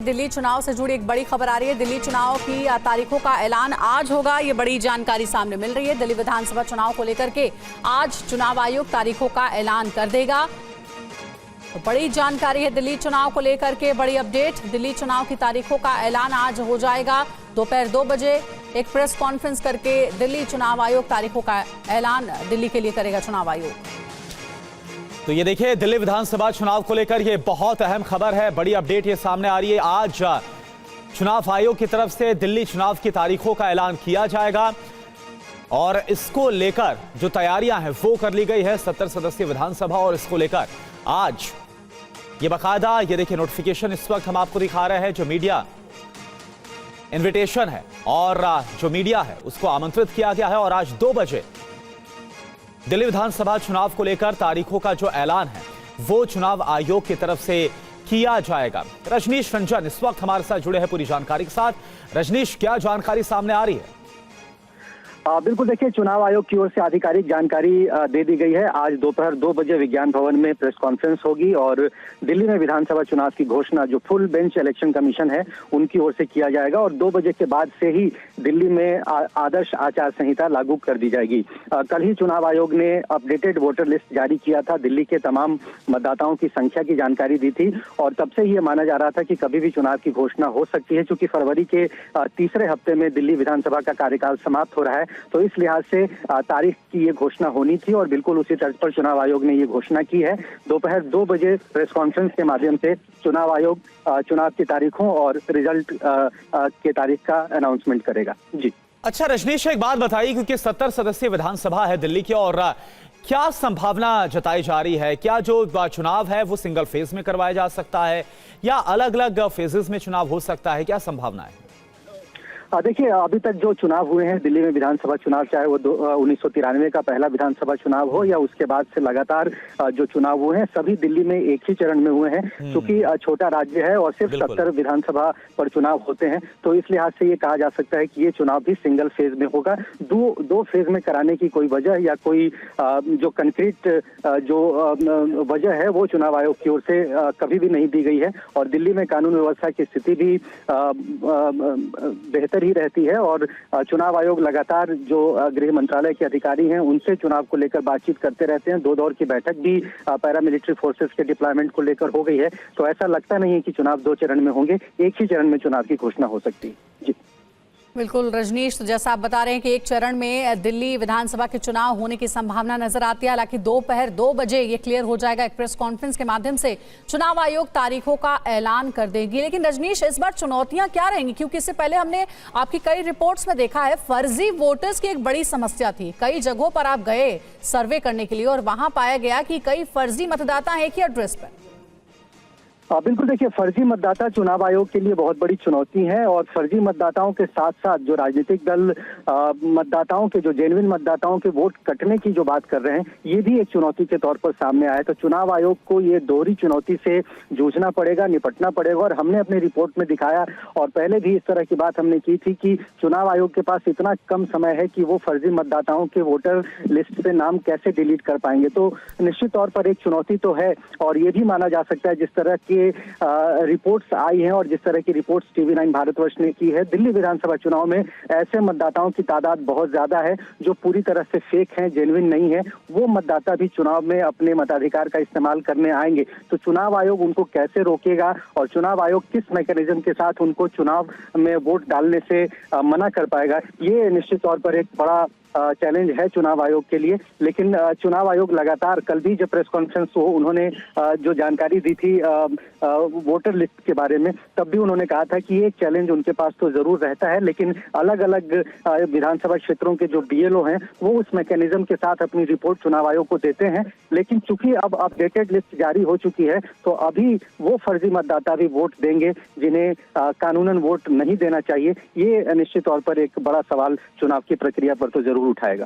दिल्ली चुनाव से जुड़ी एक बड़ी खबर आ रही है। दिल्ली चुनाव की तारीखों का ऐलान आज होगा, ये बड़ी जानकारी सामने मिल रही है। दिल्ली विधानसभा चुनाव को लेकर के आज चुनाव आयोग तारीखों का ऐलान कर देगा। तो बड़ी जानकारी है दिल्ली चुनाव को लेकर के, बड़ी अपडेट। दिल्ली चुनाव की तारीखों का ऐलान आज हो जाएगा। दोपहर 2 बजे एक प्रेस कॉन्फ्रेंस करके दिल्ली चुनाव आयोग तारीखों का ऐलान दिल्ली के लिए करेगा चुनाव आयोग। तो ये देखिए, दिल्ली विधानसभा चुनाव को लेकर ये बहुत अहम खबर है, बड़ी अपडेट ये सामने आ रही है। आज चुनाव आयोग की तरफ से दिल्ली चुनाव की तारीखों का ऐलान किया जाएगा और इसको लेकर जो तैयारियां हैं वो कर ली गई है 70 सदस्यीय विधानसभा। और इसको लेकर आज ये बाकायदा ये देखिए नोटिफिकेशन इस वक्त हम आपको दिखा रहे हैं, जो मीडिया इन्विटेशन है और जो मीडिया है उसको आमंत्रित किया गया है। और आज 2 बजे दिल्ली विधानसभा चुनाव को लेकर तारीखों का जो ऐलान है वो चुनाव आयोग की तरफ से किया जाएगा। रजनीश रंजन इस वक्त हमारे साथ जुड़े हैं पूरी जानकारी के साथ। रजनीश, क्या जानकारी सामने आ रही है? बिल्कुल, देखिए, चुनाव आयोग की ओर से आधिकारिक जानकारी दे दी गई है। आज दोपहर 2 बजे विज्ञान भवन में प्रेस कॉन्फ्रेंस होगी और दिल्ली में विधानसभा चुनाव की घोषणा जो फुल बेंच इलेक्शन कमीशन है उनकी ओर से किया जाएगा। और 2 बजे के बाद से ही दिल्ली में आदर्श आचार संहिता लागू कर दी जाएगी। कल ही चुनाव आयोग ने अपडेटेड वोटर लिस्ट जारी किया था, दिल्ली के तमाम मतदाताओं की संख्या की जानकारी दी थी और तब से ही ये माना जा रहा था कि कभी भी चुनाव की घोषणा हो सकती है। चूंकि फरवरी के तीसरे हफ्ते में दिल्ली विधानसभा का कार्यकाल समाप्त हो रहा है, तो इस लिहाज से तारीख की ये घोषणा होनी थी और बिल्कुल उसी तर्ज पर चुनाव आयोग ने ये घोषणा की है। दोपहर 2 बजे प्रेस कॉन्फ्रेंस के माध्यम से चुनाव आयोग चुनाव की तारीखों और रिजल्ट के तारीख का अनाउंसमेंट करेगा। जी अच्छा रजनीश, एक बात बताइए, क्योंकि 70 सदस्यीय विधानसभा है दिल्ली की और क्या संभावना जताई जा रही है? क्या जो चुनाव है वो सिंगल फेज में करवाया जा सकता है या अलग अलग फेजेस में चुनाव हो सकता है? क्या संभावना है? देखिए, अभी तक जो चुनाव हुए हैं दिल्ली में विधानसभा चुनाव, चाहे वो 1993 का पहला विधानसभा चुनाव हो या उसके बाद से लगातार जो चुनाव हुए हैं, सभी दिल्ली में एक ही चरण में हुए हैं। क्योंकि छोटा राज्य है और सिर्फ 70 विधानसभा पर चुनाव होते हैं, तो इस लिहाज से ये कहा जा सकता है कि ये चुनाव भी सिंगल फेज में होगा। दो फेज में कराने की कोई वजह या कोई जो कंक्रीट जो वजह है वो चुनाव आयोग की ओर से कभी भी नहीं दी गई है। और दिल्ली में कानून व्यवस्था की स्थिति भी बेहतर ही रहती है और चुनाव आयोग लगातार जो गृह मंत्रालय के अधिकारी हैं उनसे चुनाव को लेकर बातचीत करते रहते हैं। 2 दौर की बैठक भी पैरामिलिट्री फोर्सेस के डिप्लॉयमेंट को लेकर हो गई है। तो ऐसा लगता नहीं है कि चुनाव 2 चरण में होंगे, एक ही चरण में चुनाव की घोषणा हो सकती है। जी बिल्कुल रजनीश, तो जैसा आप बता रहे हैं कि एक चरण में दिल्ली विधानसभा के चुनाव होने की संभावना नजर आती है। हालांकि दोपहर 2 बजे ये क्लियर हो जाएगा। एक प्रेस कॉन्फ्रेंस के माध्यम से चुनाव आयोग तारीखों का ऐलान कर देगी। लेकिन रजनीश, इस बार चुनौतियां क्या रहेंगी? क्योंकि इससे पहले हमने आपकी कई रिपोर्ट्स में देखा है फर्जी वोटर्स की एक बड़ी समस्या थी। कई जगहों पर आप गए सर्वे करने के लिए और वहां पाया गया कि कई फर्जी मतदाता हैं एक ही एड्रेस पर। बिल्कुल, देखिए, फर्जी मतदाता चुनाव आयोग के लिए बहुत बड़ी चुनौती है और फर्जी मतदाताओं के साथ साथ जो राजनीतिक दल मतदाताओं के, जो जेन्युइन मतदाताओं के वोट कटने की जो बात कर रहे हैं, ये भी एक चुनौती के तौर पर सामने आया। तो चुनाव आयोग को ये दोहरी चुनौती से जूझना पड़ेगा, निपटना पड़ेगा। और हमने अपने रिपोर्ट में दिखाया और पहले भी इस तरह की बात हमने की थी कि चुनाव आयोग के पास इतना कम समय है कि वो फर्जी मतदाताओं के वोटर लिस्ट से नाम कैसे डिलीट कर पाएंगे। तो निश्चित तौर पर एक चुनौती तो है और ये भी माना जा सकता है, जिस तरह की रिपोर्ट्स आई हैं और जिस तरह की रिपोर्ट्स TV9 भारतवर्ष ने की है, दिल्ली विधानसभा चुनाव में ऐसे मतदाताओं की तादाद बहुत ज्यादा है जो पूरी तरह से फेक हैं, जेन्युइन नहीं है। वो मतदाता भी चुनाव में अपने मताधिकार का इस्तेमाल करने आएंगे। तो चुनाव आयोग उनको कैसे रोकेगा और चुनाव आयोग किस मैकेनिज्म के साथ उनको चुनाव में वोट डालने से मना कर पाएगा, ये निश्चित तौर पर एक बड़ा चैलेंज है चुनाव आयोग के लिए। लेकिन चुनाव आयोग लगातार, कल भी जब प्रेस कॉन्फ्रेंस हो उन्होंने जो जानकारी दी थी वोटर लिस्ट के बारे में, तब भी उन्होंने कहा था कि एक चैलेंज उनके पास तो जरूर रहता है, लेकिन अलग अलग विधानसभा क्षेत्रों के जो BLO हैं वो उस मैकेनिज्म के साथ अपनी रिपोर्ट चुनाव आयोग को देते हैं। लेकिन चूंकि अब अपडेटेड लिस्ट जारी हो चुकी है, तो अभी वो फर्जी मतदाता भी वोट देंगे जिन्हें कानूनन वोट नहीं देना चाहिए। ये निश्चित तौर पर एक बड़ा सवाल चुनाव की प्रक्रिया पर तो जरूर उठाएगा।